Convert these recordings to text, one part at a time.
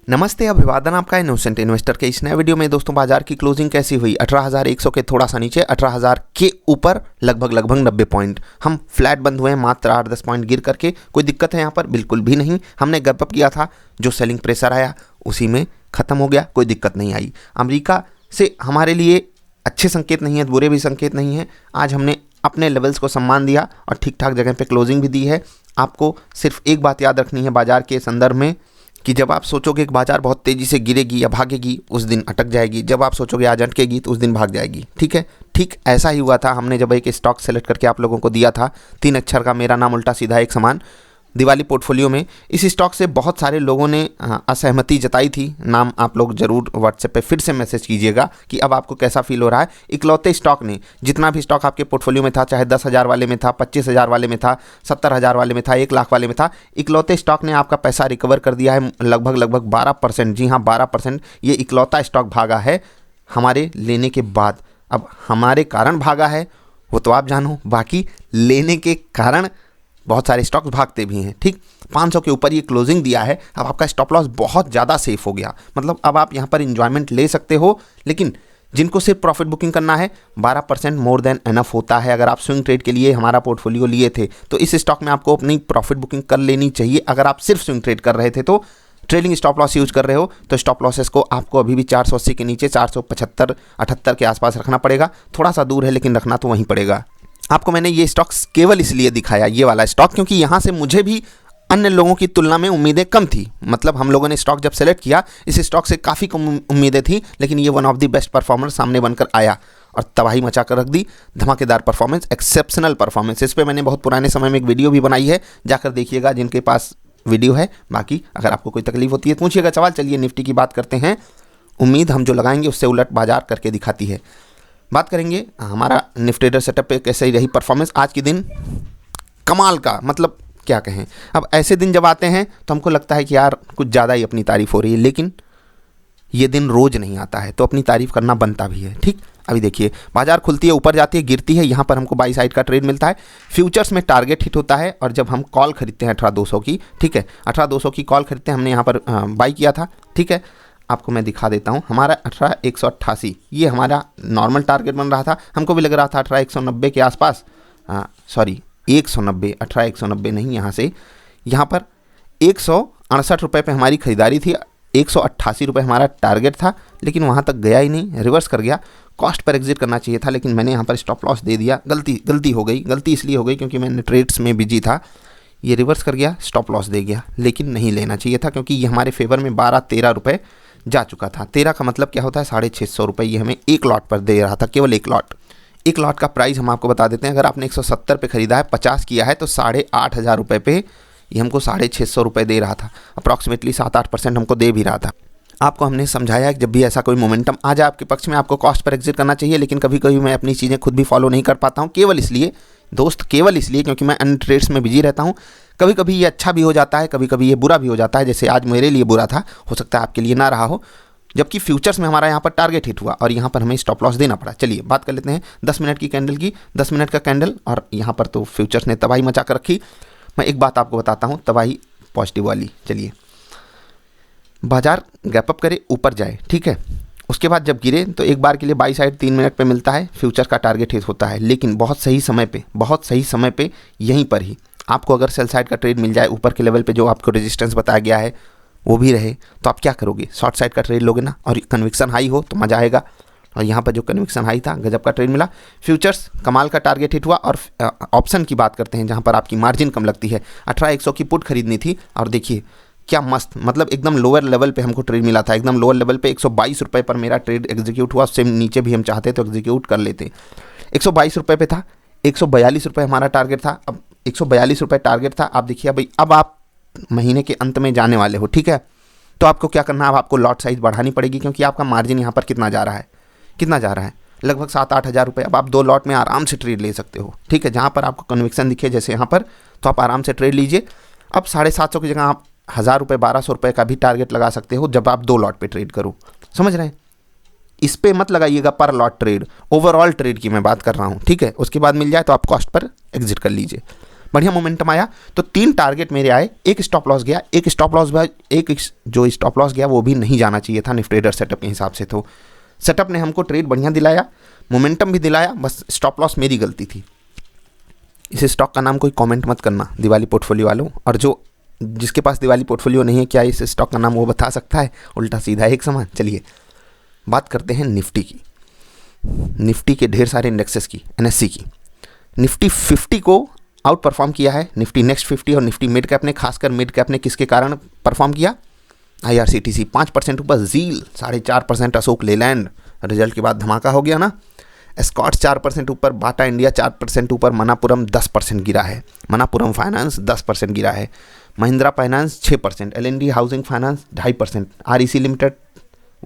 नमस्ते, अभिवादन आपका इनोसेंट इन्वेस्टर के इस नए वीडियो में। दोस्तों, बाजार की क्लोजिंग कैसी हुई? 18,100 के थोड़ा सा नीचे, 18,000 के ऊपर लगभग 90 पॉइंट। हम फ्लैट बंद हुए हैं, मात्र 8-10 पॉइंट गिर करके। कोई दिक्कत है यहाँ पर? बिल्कुल भी नहीं। हमने गैप अप किया था, जो सेलिंग प्रेशर आया उसी में खत्म हो गया, कोई दिक्कत नहीं आई। अमेरिका से हमारे लिए अच्छे संकेत नहीं है, बुरे भी संकेत नहीं है। आज हमने अपने लेवल्स को सम्मान दिया और ठीक ठाक जगह पे क्लोजिंग भी दी है। आपको सिर्फ एक बात याद रखनी है बाजार के संदर्भ में, कि जब आप सोचोगे कि बाजार बहुत तेज़ी से गिरेगी या भागेगी, उस दिन अटक जाएगी। जब आप सोचोगे आज अटकेगी, तो उस दिन भाग जाएगी। ठीक है, ठीक ऐसा ही हुआ था। हमने जब एक स्टॉक सेलेक्ट करके आप लोगों को दिया था, 3 अक्षर का, मेरा नाम उल्टा सीधा एक समान, दिवाली पोर्टफोलियो में, इस स्टॉक से बहुत सारे लोगों ने असहमति जताई थी। नाम आप लोग जरूर व्हाट्सएप पे फिर से मैसेज कीजिएगा कि अब आपको कैसा फील हो रहा है। इकलौते स्टॉक ने, जितना भी स्टॉक आपके पोर्टफोलियो में था, चाहे 10,000 वाले में था, 25,000 वाले में था, 70,000 वाले में था, 1 लाख वाले में था, इकलौते स्टॉक ने आपका पैसा रिकवर कर दिया है लगभग 12%। जी हाँ, 12% ये इकलौता स्टॉक भागा है हमारे लेने के बाद। अब हमारे कारण भागा है वो तो आप जानो, बाकी लेने के कारण बहुत सारे स्टॉक्स भागते भी हैं। ठीक, 500 के ऊपर ये क्लोजिंग दिया है। अब आपका स्टॉप लॉस बहुत ज़्यादा सेफ हो गया, मतलब अब आप यहाँ पर इंजॉयमेंट ले सकते हो। लेकिन जिनको सिर्फ प्रॉफिट बुकिंग करना है, 12% मोर देन एनफ होता है। अगर आप स्विंग ट्रेड के लिए हमारा पोर्टफोलियो लिए थे, तो इस स्टॉक में आपको अपनी प्रॉफिट बुकिंग कर लेनी चाहिए। अगर आप सिर्फ स्विंग ट्रेड कर रहे थे, तो ट्रेलिंग स्टॉप लॉस यूज कर रहे हो, तो स्टॉप लॉसेस को आपको अभी भी 480 के नीचे 475-78 के आसपास रखना पड़ेगा। थोड़ा सा दूर है, लेकिन रखना तो वहीं पड़ेगा। आपको मैंने ये स्टॉक्स केवल इसलिए दिखाया, ये वाला स्टॉक, क्योंकि यहाँ से मुझे भी अन्य लोगों की तुलना में उम्मीदें कम थी। मतलब हम लोगों ने स्टॉक जब सेलेक्ट किया, इस स्टॉक से काफ़ी कम उम्मीदें थी, लेकिन ये one of the best performer सामने बनकर आया और तबाही मचा कर रख दी। धमाकेदार परफॉर्मेंस, एक्सेप्शनल परफॉर्मेंस। इस पर मैंने बहुत पुराने समय में एक वीडियो भी बनाई है, जाकर देखिएगा जिनके पास वीडियो है। बाकी अगर आपको कोई तकलीफ होती है पूछिएगा सवाल। चलिए निफ्टी की बात करते हैं। उम्मीद हम जो लगाएंगे उससे उलट बाजार करके दिखाती है। बात करेंगे हमारा निफ्टी ट्रेडर सेटअप पे कैसे रही परफॉर्मेंस। आज के दिन कमाल का, मतलब क्या कहें। अब ऐसे दिन जब आते हैं तो हमको लगता है कि यार कुछ ज़्यादा ही अपनी तारीफ हो रही है, लेकिन ये दिन रोज़ नहीं आता है, तो अपनी तारीफ करना बनता भी है। ठीक, अभी देखिए बाजार खुलती है, ऊपर जाती है, गिरती है। यहाँ पर हमको बाई साइड का ट्रेड मिलता है। फ्यूचर्स में टारगेट हिट होता है, और जब हम कॉल खरीदते हैं 18,200 की, ठीक है, 18,200 की कॉल खरीदते हैं, हमने यहाँ पर बाई किया था। ठीक है, आपको मैं दिखा देता हूँ। हमारा 18,188 ये हमारा नॉर्मल टारगेट बन रहा था। हमको भी लग रहा था 18,190 के आसपास, सॉरी 190, 18,190 नहीं, यहाँ पर 168 रुपये पर हमारी खरीदारी थी। 188 रुपये हमारा टारगेट था, लेकिन वहाँ तक गया ही नहीं, रिवर्स कर गया। कॉस्ट पर एग्जिट करना चाहिए था, लेकिन मैंने यहाँ पर स्टॉप लॉस दे दिया। गलती हो गई। गलती इसलिए हो गई क्योंकि मैंने ट्रेड्स में बिजी था। ये रिवर्स कर गया, स्टॉप लॉस दे गया, लेकिन नहीं लेना चाहिए था, क्योंकि ये हमारे फेवर में 12-13 रुपये जा चुका था। 13 का मतलब क्या होता है? 650 रुपये। ये हमें एक लॉट पर दे रहा था, केवल एक लॉट। एक लॉट का प्राइस हम आपको बता देते हैं। अगर आपने 170 पे खरीदा है, 50 किया है, तो 8,500 रुपये पे ये हमको 650 रुपये दे रहा था। अप्रॉक्सीमेटली 7-8% हमको दे भी रहा था। आपको हमने समझाया कि जब भी ऐसा कोई मोमेंटम आ जाए आपके पक्ष में, आपको कॉस्ट पर एग्जिट करना चाहिए। लेकिन कभी कभी मैं अपनी चीज़ें खुद भी फॉलो नहीं कर पाता हूँ, केवल इसलिए दोस्त, केवल इसलिए क्योंकि मैं अन्य ट्रेड्स में बिजी रहता हूँ। कभी कभी ये अच्छा भी हो जाता है, कभी कभी ये बुरा भी हो जाता है। जैसे आज मेरे लिए बुरा था, हो सकता है आपके लिए ना रहा हो। जबकि फ्यूचर्स में हमारा यहाँ पर टारगेट हिट हुआ और यहाँ पर हमें स्टॉप लॉस देना पड़ा। चलिए बात कर लेते हैं 10 मिनट की कैंडल की। 10 मिनट का कैंडल, और यहाँ पर तो फ्यूचर्स ने तबाही मचा कर रखी। मैं एक बात आपको बताता हूँ, तबाही पॉजिटिव वाली। चलिए, बाजार गैप अप करे, ऊपर जाए, ठीक है, उसके बाद जब गिरे तो एक बार के लिए बाई साइड 3 मिनट पे मिलता है, फ्यूचर का टारगेट हिट होता है। लेकिन बहुत सही समय पे यहीं पर ही आपको अगर सेल साइड का ट्रेड मिल जाए, ऊपर के लेवल पे जो आपको रेजिस्टेंस बताया गया है वो भी रहे, तो आप क्या करोगे? शॉर्ट साइड का ट्रेड लोगे ना, और कन्विक्शन हाई हो तो मज़ा आएगा। और यहाँ पर जो कन्विक्शन हाई था, गजब का ट्रेड मिला। फ्यूचर्स कमाल का टारगेट हिट हुआ। और ऑप्शन की बात करते हैं, जहाँ पर आपकी मार्जिन कम लगती है। 18,100 की पुट खरीदनी थी, और देखिए क्या मस्त, मतलब एकदम लोअर लेवल पे हमको ट्रेड मिला था। एकदम लोअर लेवल पे 122 रुपये पर मेरा ट्रेड एग्जीक्यूट हुआ। उससे नीचे भी हम चाहते तो एग्जीक्यूट कर लेते। 122 रुपये पे था, 142 रुपये हमारा टारगेट था। अब 142 रुपये टारगेट था। आप देखिए भाई, अब आप महीने के अंत में जाने वाले हो, ठीक है, तो आपको क्या करना है? अब आपको लॉट साइज बढ़ानी पड़ेगी, क्योंकि आपका मार्जिन यहाँ पर कितना जा रहा है? लगभग 7-8 हज़ार रुपये। अब आप 2 लॉट में आराम से ट्रेड ले सकते हो, ठीक है। जहाँ पर आपको कन्विक्शन दिखे, जैसे यहाँ पर, तो आप आराम से ट्रेड लीजिए। अब 750 की जगह आप 1,000 रुपये, 1,200 रुपये का भी टारगेट लगा सकते हो, जब आप 2 लॉट पे ट्रेड करो। समझ रहे हैं? इस पे मत लगाइएगा पर लॉट ट्रेड, ओवरऑल ट्रेड की मैं बात कर रहा हूँ, ठीक है। उसके बाद मिल जाए तो आप कॉस्ट पर एग्जिट कर लीजिए। बढ़िया मोमेंटम आया तो 3 टारगेट मेरे आए, एक स्टॉप लॉस गया, एक जो स्टॉप लॉस गया वो भी नहीं जाना चाहिए था निफ्टी ट्रेडर सेटअप के हिसाब से। तो सेटअप ने हमको ट्रेड बढ़िया दिलाया, मोमेंटम भी दिलाया, बस स्टॉप लॉस मेरी गलती थी। इस स्टॉक का नाम कोई कमेंट मत करना दिवाली पोर्टफोलियो वालों, और जिसके पास दिवाली पोर्टफोलियो नहीं है, क्या इस स्टॉक का नाम वो बता सकता है? उल्टा सीधा एक समान। चलिए बात करते हैं निफ्टी की, निफ्टी के ढेर सारे इंडेक्सेस की, एनएससी की। निफ्टी 50 को आउट परफॉर्म किया है, निफ्टी नेक्स्ट 50 और निफ्टी मिड कैप ने, खासकर मिड कैप ने किसके कारण परफॉर्म किया? IRCTC 5% ऊपर, जील 4.5%, अशोक लेलैंड रिजल्ट के बाद धमाका हो गया ना, स्कॉट्स 4% ऊपर, बाटा इंडिया 4% ऊपर, मनापुरम 10% गिरा है, मनापुरम फाइनेंस 10% गिरा है, Mahindra finance 6%, LND housing finance 2.5%, REC limited,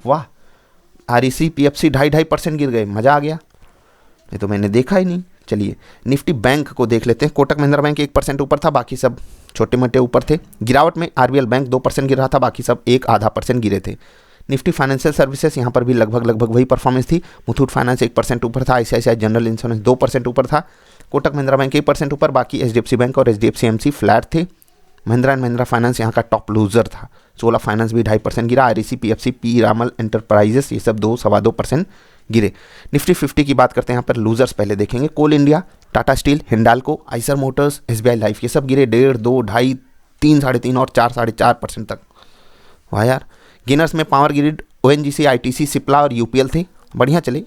वाह, REC PFC 2.5% गिर गए, मज़ा आ गया, ये तो मैंने देखा ही नहीं। चलिए निफ्टी बैंक को देख लेते हैं। कोटक महिंद्रा बैंक 1% ऊपर था, बाकी सब छोटे मोटे ऊपर थे। गिरावट में RBL बैंक 2% गिर रहा था, बाकी सब 1.5% गिरे थे। निफ्टी फाइनेंशियल सर्विसेज यहाँ पर भी लगभग वही परफॉर्मेंस थी। मुथूट फाइनेंस 1% ऊपर था, ICICI जनरल इंश्योरेंस 2% ऊपर था, कोटक महिंद्रा बैंक 1% ऊपर, बाकी HDFC बैंक और HDFC MC फ्लैट थे। महिंद्रा एंड महिंद्रा फाइनेंस यहाँ का टॉप लूजर था, चोला फाइनेंस भी 2.5% गिरा, REC PFC पीरामल एंटरप्राइजेस ये सब 2-2.25% गिरे। निफ्टी 50 की बात करते हैं, यहाँ पर लूजर्स पहले देखेंगे। Coal India, Tata Steel, Hindalco, Eicher Motors, SBI Life ये सब गिरे 1.5, 2, 2.5, 3, 3.5 और 4, 4.5% तक। वाह यार। गेनर्स में power grid, ONGC, ITC, Cipla और UPL थे, बढ़िया चले।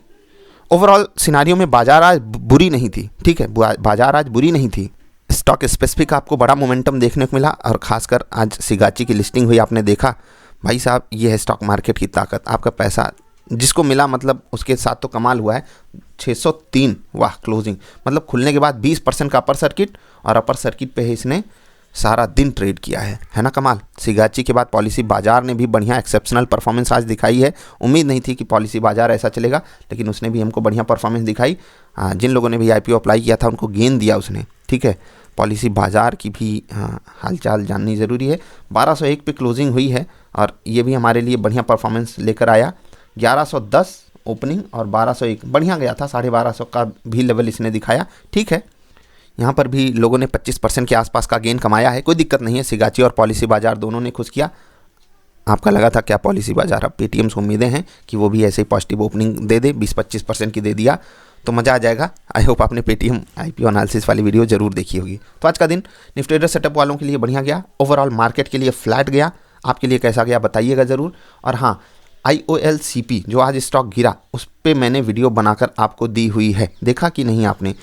ओवरऑल सिनारियो में बाजार आज बुरी नहीं थी, ठीक है, बाजार आज बुरी नहीं थी। स्टॉक स्पेसिफिक आपको बड़ा मोमेंटम देखने को मिला, और खासकर आज सिगाची की लिस्टिंग हुई, आपने देखा भाई साहब, ये है स्टॉक मार्केट की ताकत। आपका पैसा जिसको मिला मतलब उसके साथ तो कमाल हुआ है। 603, वाह, क्लोजिंग मतलब खुलने के बाद 20% का अपर सर्किट, और अपर सर्किट पे ही इसने सारा दिन ट्रेड किया है ना कमाल। सिगाची के बाद पॉलिसी बाजार ने भी बढ़िया एक्सेप्शनल परफॉर्मेंस आज दिखाई है। उम्मीद नहीं थी कि पॉलिसी बाजार ऐसा चलेगा, लेकिन उसने भी हमको बढ़िया परफॉर्मेंस दिखाई। जिन लोगों ने भी IPO अप्लाई किया था उनको गेन दिया उसने, ठीक है। पॉलिसी बाजार की भी हालचाल जाननी ज़रूरी है। 1201 पे क्लोजिंग हुई है, और ये भी हमारे लिए बढ़िया परफॉर्मेंस लेकर आया। 1110 ओपनिंग और 1201 बढ़िया गया था, 1250 का भी लेवल इसने दिखाया, ठीक है। यहाँ पर भी लोगों ने 25% के आसपास का गेन कमाया है, कोई दिक्कत नहीं है। सिगाची और पॉलिसी बाजार दोनों ने खुश किया। आपका लगा था क्या पॉलिसी बाजार? अब पेटीएम से उम्मीदें हैं कि वो भी ऐसे ही पॉजिटिव ओपनिंग दे दे, 20-25% की दे दिया तो मज़ा आ जाएगा। आई होप आपने पेटीएम IPO एनालिसिस वाली वीडियो जरूर देखी होगी। तो आज का दिन निफ्टी ट्रेडर सेटअप वालों के लिए बढ़िया गया, ओवरऑल मार्केट के लिए फ्लैट गया। आपके लिए कैसा गया बताइएगा ज़रूर। और हाँ, IOLCP जो आज स्टॉक गिरा उस पर मैंने वीडियो बनाकर आपको दी हुई है, देखा कि नहीं आपने?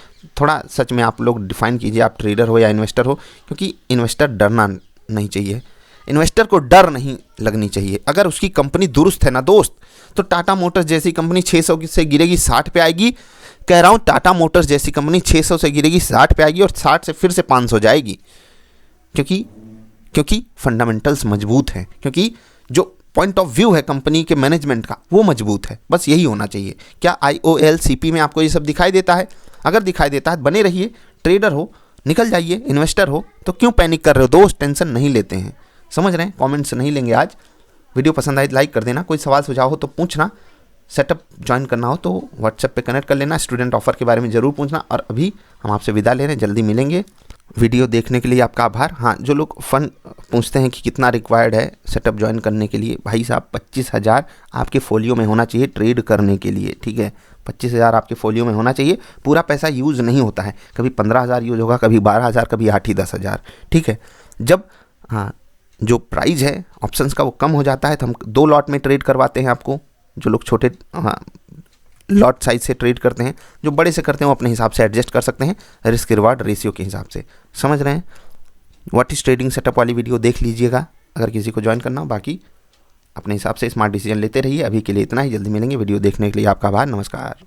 थोड़ा सच में आप लोग डिफाइन कीजिए, आप ट्रेडर हो या इन्वेस्टर हो, क्योंकि इन्वेस्टर डरना नहीं चाहिए, इन्वेस्टर को डर नहीं लगनी चाहिए। अगर उसकी कंपनी दुरुस्त है ना दोस्त, तो टाटा मोटर्स जैसी कंपनी 600 से गिरेगी 60 पे आएगी। कह रहा हूँ टाटा मोटर्स जैसी कंपनी 600 से गिरेगी 60 पे आएगी, और 60 से फिर से 500 जाएगी, क्योंकि फंडामेंटल्स मजबूत हैं, क्योंकि जो पॉइंट ऑफ व्यू है कंपनी के मैनेजमेंट का वो मजबूत है। बस यही होना चाहिए। क्या IOLCP में आपको ये सब दिखाई देता है? अगर दिखाई देता है बने रहिए, ट्रेडर हो निकल जाइए, इन्वेस्टर हो तो क्यों पैनिक कर रहे हो दोस्त? टेंशन नहीं लेते हैं, समझ रहे हैं। कमेंट्स नहीं लेंगे आज। वीडियो पसंद आए लाइक कर देना, कोई सवाल सुझाव हो तो पूछना, सेटअप ज्वाइन करना हो तो व्हाट्सएप पे कनेक्ट कर लेना, स्टूडेंट ऑफर के बारे में ज़रूर पूछना। और अभी हम आपसे विदा ले रहे हैं, जल्दी मिलेंगे। वीडियो देखने के लिए आपका आभार। हाँ, जो लोग फंड पूछते हैं कि कितना रिक्वायर्ड है सेटअप ज्वाइन करने के लिए, भाई साहब 25,000 आपके फोलियो में होना चाहिए ट्रेड करने के लिए, ठीक है। 25,000 आपके फोलियो में होना चाहिए। पूरा पैसा यूज़ नहीं होता है, कभी 15,000 यूज़ होगा, कभी 12,000, कभी 8 ही 10,000, ठीक है। जब जो प्राइस है ऑप्शंस का वो कम हो जाता है तो हम 2 लॉट में ट्रेड करवाते हैं आपको। जो लोग छोटे लॉट साइज से ट्रेड करते हैं, जो बड़े से करते हैं वो अपने हिसाब से एडजस्ट कर सकते हैं रिस्क रिवार्ड रेशियो के हिसाब से, समझ रहे हैं। व्हाट इज ट्रेडिंग सेटअप वाली वीडियो देख लीजिएगा अगर किसी को ज्वाइन करना हो। बाकी अपने हिसाब से स्मार्ट डिसीजन लेते रहिए। अभी के लिए इतना ही, जल्दी मिलेंगे। वीडियो देखने के लिए आपका आभार, नमस्कार।